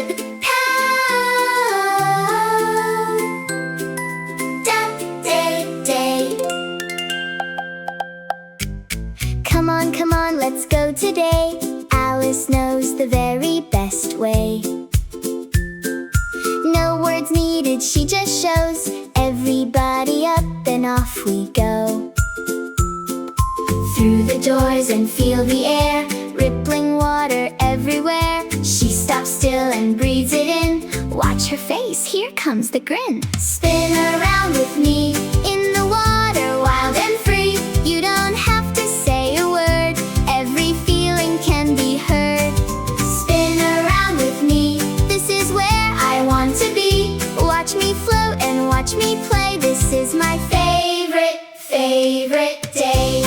flip, pow. Duck day, day. Come on, let's go today. Alice knows the very best way. No words needed, she just shows. Everybody up and off we go. Through the doors and feel the air, rippling water everywhere. She stops still and breathes it in. Watch her face, here comes the grin. Spin around with me in the water, wild and free. You don't have to say a word, every feeling can be heard. Spin around with me, this is where I want to be. Watch me float and watch me play. This is my favorite day.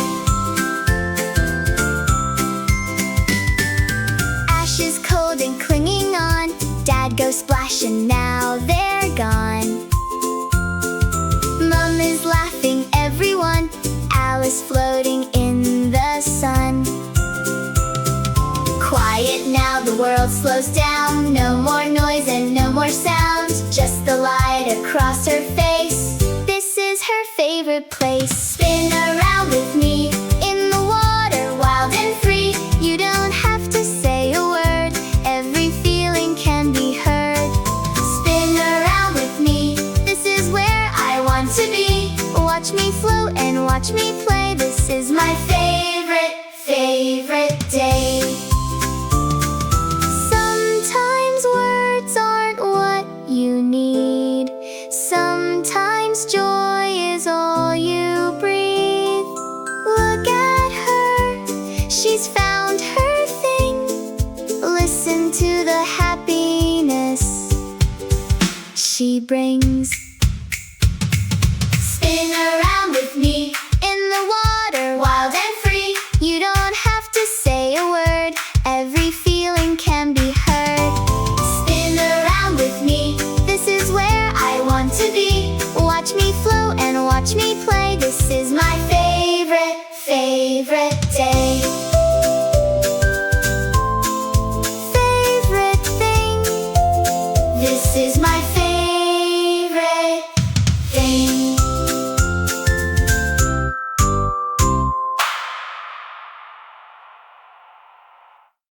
Ash is cold and clinging on. Dad goes splash and now they're gone. Mom is laughing, everyone. Alice floating in the sun. Quiet now, the world slows down. No more noise and no more sound, just the light across her face. This is her favorite place. Spin around with me in the water, wild and free. You don't have to say a word, every feeling can be heard. Spin around with me, this is where I want to be. Watch me float and watch me play. This is my favorite day. Sometimes words aren't what you need. Sometimes joy is all you breathe. Look at her, she's found her thing. Listen to the happiness she brings. Spin around with me in the water, wild and free. You don't have to say a word, every feeling can be heard. Spin around with me, this is where I want to be. Watch me float and watch me play. This is my favorite day. Favorite thing. This is my favorite